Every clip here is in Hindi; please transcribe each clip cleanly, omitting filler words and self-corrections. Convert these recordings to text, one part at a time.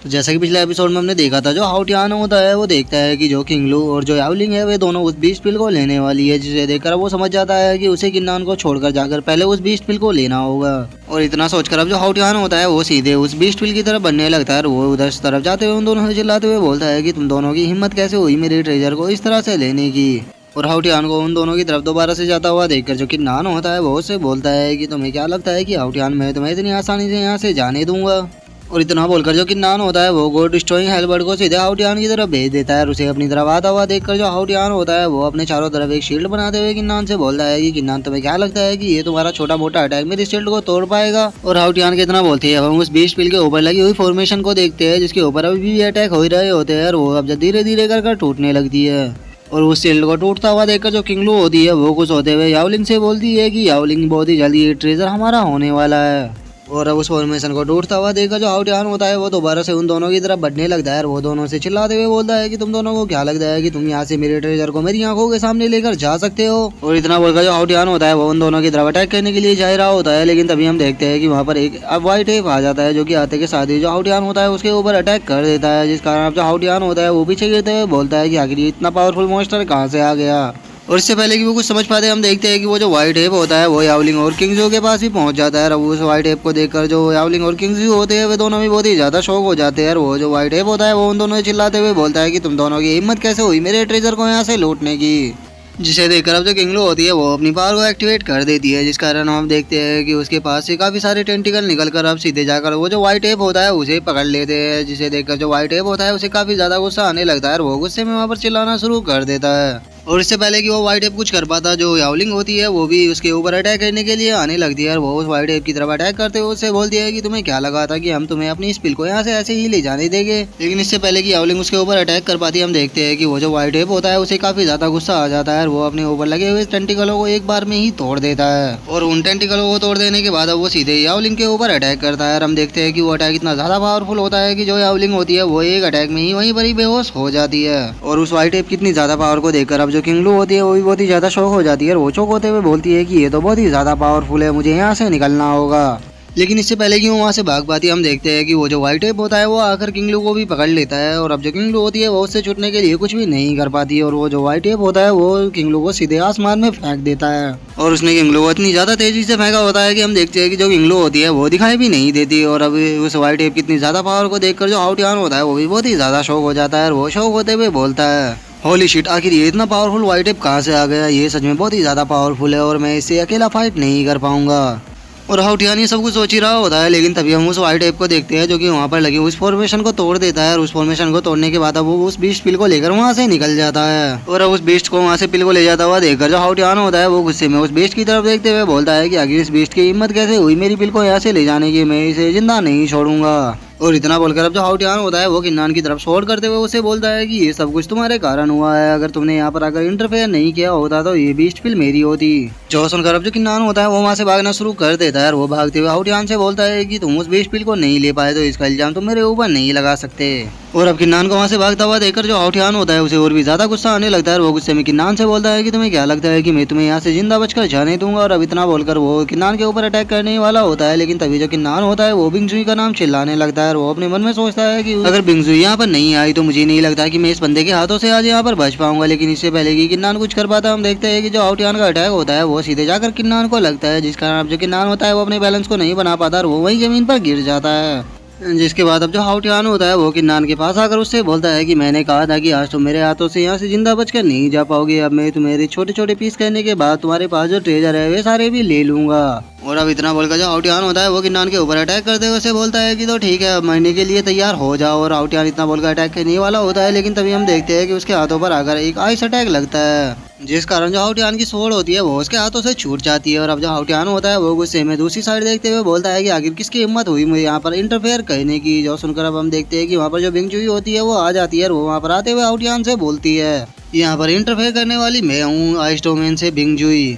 तो जैसा कि पिछले एपिसोड में हमने देखा था, जो हाउटियान होता है वो देखता है कि जो किंगलू और जो यावलिंग है वे दोनों उस बीस्ट पिल को लेने वाली है, जिसे देखकर वो समझ जाता है कि उसे किन्नान को छोड़कर जाकर पहले उस बीस्ट पिल को लेना होगा। और इतना सोचकर अब जो हाउटियान होता है वो सीधे उस बीस्ट पिल की तरफ बढ़ने लगता है। वो उधर तरफ जाते हुए उन दोनों से चिल्लाते हुए बोलता है कि तुम दोनों की हिम्मत कैसे हुई मेरे ट्रेजर को इस तरह से लेने की। और हाउटियान को उन दोनों की तरफ दोबारा से जाता हुआ देखकर जो किन्नान होता है वो उससे बोलता है कि तुम्हें क्या लगता है कि हाउटियान मैं तुम्हें इतनी आसानी से यहाँ से जाने दूंगा। और इतना बोलकर जो किन्नान होता है वो गॉड डिस्ट्रॉइंग हेलबर्ट को सीधे हाउटियान की तरफ भेज देता है। और उसे अपनी तरफ आता हुआ देखकर जो हाउटियान होता है वो अपने चारों तरफ एक शील्ड बनाते हुए किन्नान से बोलता है कि किन्नान तुम्हें क्या लगता है कि ये तुम्हारा छोटा मोटा अटैक मेरी शील्ड को तोड़ पाएगा। और हाउटियान के इतना बोलती है हम उस बीस्ट पिल के ऊपर लगी हुई फॉर्मेशन को देखते हैं, जिसके ऊपर अभी भी अटैक हो ही रहे होते हैं। और वो अब धीरे धीरे कर टूटने लगती है। और उस शील्ड को टूटता हुआ देखकर जो किंगलू होती है वो कुछ होते हुए यावलिंग से बोलती है कि यावलिंग बहुत ही जल्दी ये ट्रेजर हमारा होने वाला है। और अब उस फॉर्मेशन को टूटता हुआ देखकर जो हाउटियान होता है वो दोबारा से उन दोनों की तरफ बढ़ने लगता है। और वो दोनों से चिल्लाते हुए बोलता है कि तुम दोनों को क्या लगता है कि तुम यहाँ से मेरे ट्रेजर को मेरी आंखों के सामने लेकर जा सकते हो। और इतना बोलकर जो हाउटियान होता है वो उन दोनों की तरफ अटैक करने के लिए जा रहा होता है, लेकिन तभी हम देखते हैं कि वहाँ पर एक व्हाइट एप आ जाता है, जो कि आते के साथ ही जो हाउटियान होता है उसके ऊपर अटैक कर देता है। जिस कारण अब जो हाउटियान होता है वो पीछे गिरते हुए बोलता है कि आखिर ये इतना पावरफुल मॉन्स्टर कहाँ से आ गया। और इससे पहले कि वो कुछ समझ पाते हम देखते हैं कि वो जो व्हाइट एप होता है वो यावलिंग और किंगजू के पास भी पहुंच जाता है। और उस व्हाइट एप को देखकर जो यावलिंग और किंगजू होते हैं वे दोनों भी बहुत ही ज्यादा शौक हो जाते हैं। और वो जो व्हाइट एप होता है वो उन दोनों से चिल्लाते हुए बोलता है कि तुम दोनों की हिम्मत कैसे हुई मेरे ट्रेजर को यहाँ से लूटने की। जिसे देखकर अब जो किंगलू होती है वो अपनी पावर को एक्टिवेट कर देती है, जिस कारण हम देखते हैं कि उसके पास से काफी सारे टेंटिकल निकलकर अब सीधे जाकर वो जो व्हाइट एप होता है उसे पकड़ लेते हैं। जिसे देखकर जो व्हाइट एप होता है उसे काफी ज्यादा गुस्सा आने लगता है और वो गुस्से में वहाँ पर चिल्लाना शुरू कर देता है। और इससे पहले कि वो व्हाइट एप कुछ कर पाता, जो यावलिंग होती है वो भी उसके ऊपर अटैक करने के लिए आने लगती है। और वो उस व्हाइट एप की तरफ अटैक करते हुए उससे बोलती है कि तुम्हें क्या लगा था कि हम तुम्हें अपनी इस पिल को यहाँ से ऐसे ही ले जाने देंगे। लेकिन इससे पहले कि यावलिंग उसके ऊपर अटैक कर पाती हम देखते हैं कि वो जो व्हाइट एप होता है उसे काफी ज्यादा गुस्सा आ जाता है। और वो अपने ऊपर लगे हुए टेंटिकलों को एक बार में ही तोड़ देता है। और उन टेंटिकलों को तोड़ देने के बाद अब वो सीधे यावलिंग के ऊपर अटैक करता है। और हम देखते हैं कि वो अटैक इतना ज्यादा पावरफुल होता है कि जो यावलिंग होती है वो एक अटैक में ही वहीं पर ही बेहोश हो जाती है। और उस व्हाइट एप की इतनी ज्यादा पावर को देखकर अब जो किंगलू होती है भी बहुत ही ज्यादा शौक हो जाती है। और वो चौक होते हुए बोलती है कि ये तो बहुत ही ज्यादा पावरफुल है, मुझे यहाँ से निकलना होगा। लेकिन इससे पहले कि वो वहाँ से भाग पाती हम देखते हैं कि वो जो व्हाइट एप होता है वो आकर किंगलू को भी पकड़ लेता है। और अब जो किंगलू होती है वो उससे छूटने के लिए कुछ भी नहीं कर पाती। और वो जो व्हाइट एप होता है वो किंगलू को सीधे आसमान में फेंक देता है। और उसने किंगलू को इतनी ज्यादा तेजी से फेंका होता है कि हम देखते हैं कि जो किंगलू होती है वो दिखाई भी नहीं देती। और अब उस व्हाइट एप की इतनी ज्यादा पावर को देखकर जो हाउटियान होता है वो भी बहुत ही ज्यादा शौक हो जाता है। और वो शौक होते हुए बोलता है होली शिट, आखिर ये इतना पावरफुल व्हाइट एप कहाँ से आ गया, ये सच में बहुत ही ज़्यादा पावरफुल है और मैं इससे अकेला फाइट नहीं कर पाऊंगा। और हाउटियान ये सब कुछ सोच ही रहा होता है, लेकिन तभी हम उस व्हाइट एप को देखते हैं जो कि वहाँ पर लगी उस फॉर्मेशन को तोड़ देता है। और उस फॉर्मेशन को तोड़ने के बाद अब वो उस बीस्ट पिल को लेकर वहाँ से निकल जाता है। और अब उस बीस्ट को वहाँ से पिल को ले जाता हुआ देखकर जो हाउटियान होता है वो गुस्से में उस बीस्ट की तरफ देखते हुए बोलता है कि आखिर इस बीस्ट की हिम्मत कैसे हुई मेरी पिल को यहाँ से ले जाने की, मैं इसे जिंदा नहीं छोड़ूंगा। और इतना बोलकर अब जो हाउटियान होता है वो किन्नान की तरफ शॉट करते हुए उसे बोलता है कि ये सब कुछ तुम्हारे कारण हुआ है, अगर तुमने यहाँ पर आकर इंटरफेयर नहीं किया होता तो ये बीस्ट पिल मेरी होती। जो सुनकर अब जो किन्नान होता है वो वहाँ से भागना शुरू कर देता है। और वो भागते हुए हाउटियान से बोलता है कि तुम उस बीस्ट पिल को नहीं ले पाए तो इसका इल्जाम तुम मेरे ऊपर नहीं लगा सकते। और अब किन्नान को वहाँ से भागता हुआ देखकर जो हाउटियान होता है उसे और भी ज्यादा गुस्सा आने लगता है। वो गुस्से में किन्नान से बोलता है कि तुम्हें क्या लगता है कि मैं तुम्हें यहाँ से जिंदा बचकर जाने दूंगा। और अब इतना बोलकर वो किन्नान के ऊपर अटैक करने वाला होता है, लेकिन तभी जो किन्नान होता है वो बिंगजुई का नाम चिल्लाने लगता है। और वो अपने मन में सोचता है कि अगर बिंगजुई यहाँ पर नहीं आई तो मुझे नहीं लगता कि मैं इस बंदे के हाथों से आज यहाँ पर बच पाऊंगा। लेकिन इससे पहले कि किन्नान कुछ कर पाता हम देखते हैं कि जो हाउटियान का अटैक होता है वो सीधे जाकर किन्नान को लगता है, जिस कारण अब जो किन्नान होता है वो अपने बैलेंस को नहीं बना पाता और वो वही जमीन पर गिर जाता है। जिसके बाद अब जो हाउटियान होता है वो किन्नान के पास आकर उससे बोलता है कि मैंने कहा था कि आज तुम मेरे हाथों से यहाँ से जिंदा बचकर नहीं जा पाओगे, अब मैं तुम्हारे छोटे छोटे पीस करने के बाद तुम्हारे पास जो ट्रेजर है वे सारे भी ले लूंगा। और अब इतना बोलकर जो हाउटियान होता है वो किन्नान के ऊपर अटैक करते हुए उसे बोलता है कि तो ठीक है, अब मरने के लिए तैयार हो जाओ। और हाउटियान इतना बोलकर अटैक करने वाला होता है, लेकिन तभी हम देखते हैं कि उसके हाथों पर आकर एक आइस अटैक लगता है, जिस कारण जो हाउटियान की सोड होती है वो उसके हाथों से छूट जाती है। और अब जो हाउटियान होता है वो गुस्से में दूसरी साइड देखते हुए बोलता है कि आखिर किसकी हिम्मत हुई मुझे यहाँ पर इंटरफेयर करने की। जो सुनकर अब हम देखते हैं कि वहाँ पर जो बिंगजुई होती है वो आ जाती है और वो वहाँ पर आते हुए हाउटियान से बोलती है यहाँ पर इंटरफेयर करने वाली मैं हूँ, आइस डोमेन से बिंगजुई।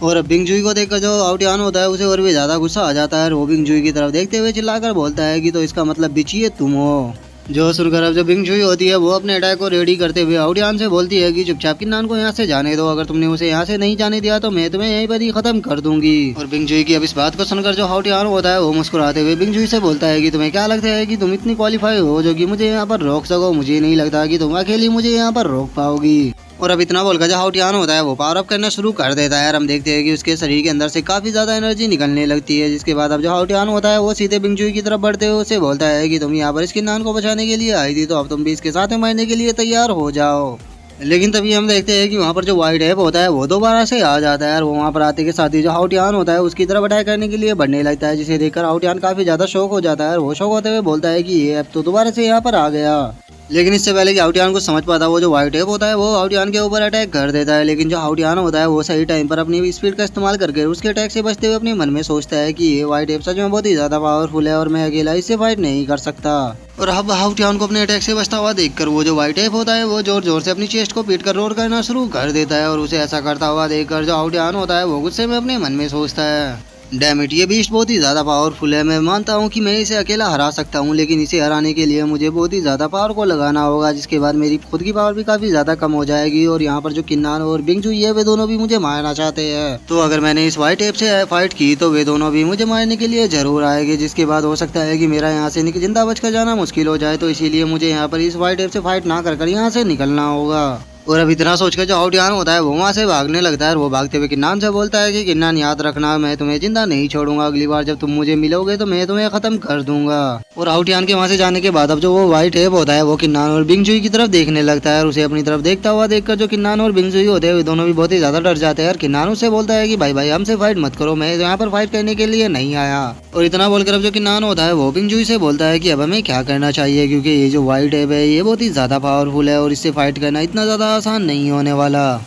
और अब बिंगजुई को देखकर जो हाउटियान होता है उसे और भी ज्यादा गुस्सा आ जाता है। और वो बिंगजुई की तरफ देखते हुए चिल्लाकर बोलता है कि तो इसका मतलब बिचिए तुम हो। जो सुनकर अब जो बिंग जुई होती है वो अपने अटैक को रेडी करते हुए आउटियान से बोलती है कि चुपचाप किन्नान को यहाँ से जाने दो, अगर तुमने उसे यहाँ से नहीं जाने दिया तो मैं तुम्हें यहीं पर ही खत्म कर दूंगी। और बिंग जुई की अब इस बात को सुनकर जो आउटियान होता है वो मुस्कुराते हुए बिंग जुई से बोलता है कि तुम्हें क्या लगता है कि तुम इतनी क्वालिफाई हो जो कि मुझे यहाँ पर रोक सको, मुझे नहीं लगता कि तुम अकेली मुझे यहाँ पर रोक पाओगी। और अब इतना बोलकर जो हाउटियान होता है वो पावर अप करना शुरू कर देता है और हम देखते हैं कि उसके शरीर के अंदर से काफी ज्यादा एनर्जी निकलने लगती है, जिसके बाद अब जो हाउटियान होता है वो सीधे बिंग जुई की तरफ बढ़ते हुए उसे बोलता है कि तुम यहाँ पर इस किन्नान को बचाने के लिए आई थी तो अब तुम भी इसके साथ मरने के लिए तैयार हो जाओ। लेकिन तभी हम देखते हैं कि वहाँ पर जो व्हाइट एप होता है वो दोबारा से आ जाता है और वो वहाँ पर आते के साथ ही जो हाउटियान होता है उसकी तरफ अटैक करने के लिए बढ़ने लगता है, जिसे देखकर हाउटियान काफी ज्यादा शौक हो जाता है और वो शौक होते हुए बोलता है कि ये एप तो दोबारा से यहाँ पर आ गया। लेकिन इससे पहले कि हाउटियान को समझ पाता वो जो व्हाइट एप होता है वो हाउटियान के ऊपर अटैक कर देता है, लेकिन जो हाउटियान होता है वो सही टाइम पर अपनी स्पीड का इस्तेमाल करके उसके अटैक से बचते हुए अपने मन में सोचता है कि ये व्हाइट एप सच में बहुत ही ज्यादा पावरफुल है और मैं अकेला इससे फाइट नहीं कर सकता। और अब हाउटियान को अपने अटैक से बचता हुआ देखकर वो जो व्हाइट एप होता है वो जोर जोर से अपनी चेस्ट को पीट कर रोर करना शुरू कर देता है और उसे ऐसा करता हुआ देखकर जो हाउटियान होता है वो गुस्से में अपने मन में सोचता है, डैम इट, ये बीस्ट बहुत ही ज़्यादा पावरफुल है। मैं मानता हूँ कि मैं इसे अकेला हरा सकता हूँ, लेकिन इसे हराने के लिए मुझे बहुत ही ज़्यादा पावर को लगाना होगा, जिसके बाद मेरी खुद की पावर भी काफ़ी ज़्यादा कम हो जाएगी। और यहाँ पर जो किन्नान और बिंग जुई है वे दोनों भी मुझे मारना चाहते हैं, तो अगर मैंने इस व्हाइट एप से फाइट की तो वे दोनों भी मुझे मारने के लिए ज़रूर आएंगे, जिसके बाद हो सकता है कि मेरा यहाँ से जिंदा बचकर जाना मुश्किल हो जाए। तो इसीलिए मुझे यहाँ पर इस व्हाइट एप से फाइट ना कर यहाँ से निकलना होगा। और अब इतना सोचकर जो हाउटियान होता है वो वहाँ से भागने लगता है और वो भागते हुए किन्नान से बोलता है कि किन्नान याद रखना, मैं तुम्हें जिंदा नहीं छोड़ूंगा, अगली बार जब तुम मुझे मिलोगे तो मैं तुम्हें खत्म कर दूंगा। और हाउटियान के वहाँ से जाने के बाद अब जो वो व्हाइट एप होता है वो किन्नान और बिंग जुई की तरफ देखने लगता है और उसे अपनी तरफ देखता हुआ देखकर जो किन्नान और बिंग जुई होते हैं वे दोनों भी बहुत ही ज्यादा डर जाते हैं। और किन्नान उससे बोलता है कि भाई भाई हमसे फाइट मत करो, मैं यहाँ पर फाइट करने के लिए नहीं आया। और इतना बोलकर अब जो किन्नान होता है वो बिंग जुई से बोलता है कि अब हमें क्या करना चाहिए, क्योंकि ये जो व्हाइट एप है ये बहुत ही ज्यादा पावरफुल है और इससे फाइट करना इतना ज्यादा आसान नहीं होने वाला।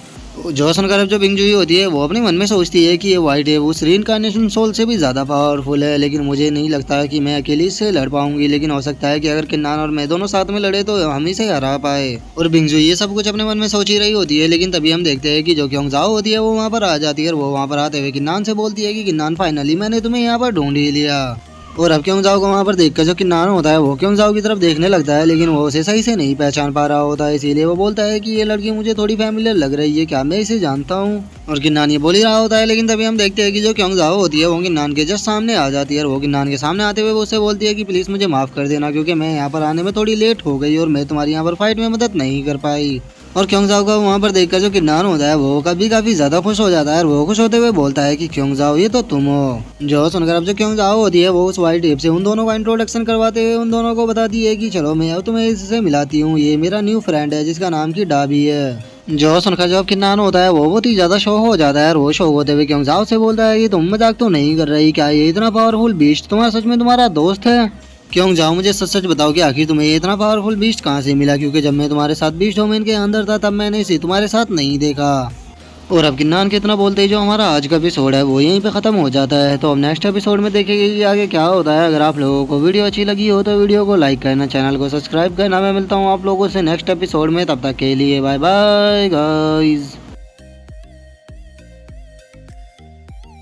जो सुनकर अब जो बिंग जुई होती है वो अपने मन में सोचती है कि ये व्हाइट एप उस रीइंकार्नेशन सोल से भी ज्यादा पावरफुल है, लेकिन मुझे नहीं लगता है कि मैं अकेली इससे लड़ पाऊंगी। लेकिन हो सकता है कि अगर किन्नान और मैं दोनों साथ में लड़े तो हम इसे हरा पाए। और बिंग जुई ये सब कुछ अपने मन में सोच ही रही होती है, लेकिन तभी हम देखते हैं कि जो क्योंग जाओ होती है वो वहाँ पर आ जाती है और वो वहाँ पर आते हुए किन्नान से बोलती है कि किन्नान फाइनली मैंने तुम्हें यहाँ पर ढूंढ ही लिया। और अब क्योंग जाओ को वहाँ पर देखकर जो किन्नान होता है वो क्योंग जाओ की तरफ देखने लगता है, लेकिन वो उसे सही से नहीं पहचान पा रहा होता है, इसीलिए वो बोलता है कि ये लड़की मुझे थोड़ी फैमिलियर लग रही है, क्या मैं इसे जानता हूँ। और किन्नान ये बोल ही रहा होता है, लेकिन तभी हम देखते हैं कि जो क्योंग जाओ होती है वो किन्नान के जस्ट सामने आ जाती है और वो किन्नान के सामने आते हुए वो उससे बोलती है कि प्लीज मुझे माफ कर देना, क्योंकि मैं यहाँ पर आने में थोड़ी लेट हो गई और मैं तुम्हारी यहाँ पर फाइट में मदद नहीं कर पाई। और क्योंग जाओ का वहाँ पर देखकर जो किन्नान होता है वो कभी काफी ज्यादा खुश हो जाता है और वो खुश होते हुए बोलता है कि क्योंग जाओ ये तो तुम हो। जो सुनकर अब जो क्योंग जाओ होती है वो उस व्हाइट एप से उन दोनों का इंट्रोडक्शन करवाते हुए उन दोनों को बताती है कि चलो मैं अब तुम्हें इससे मिलाती हूँ, ये मेरा न्यू फ्रेंड है जिसका नाम की डाबी है। जो सुनकर जब किन्नान होता है वो बहुत ही ज्यादा शौक हो जाता है और वो शौक होते हुए क्योंग जाओ से बोलता है कि तुम मजाक तो नहीं कर रही, क्या ये इतना पावरफुल बीस्ट तुम्हारा सच में तुम्हारा दोस्त है। क्यों जाओ मुझे सच सच बताओ कि आखिर तुम्हें ये इतना पावरफुल बीस्ट कहाँ से मिला, क्योंकि जब मैं तुम्हारे साथ बीस्ट डोमेन के अंदर था तब मैंने इसे तुम्हारे साथ नहीं देखा। और अब किन्नान के इतना बोलते ही जो हमारा आज का एपिसोड है वो यहीं पे खत्म हो जाता है। तो अब नेक्स्ट एपिसोड में देखेंगे कि आगे क्या होता है। अगर आप लोगों को वीडियो अच्छी लगी हो तो वीडियो को लाइक करना, चैनल को सब्सक्राइब करना। मैं मिलता हूँ आप लोगों से नेक्स्ट एपिसोड में, तब तक के लिए बाय बाय गाइज।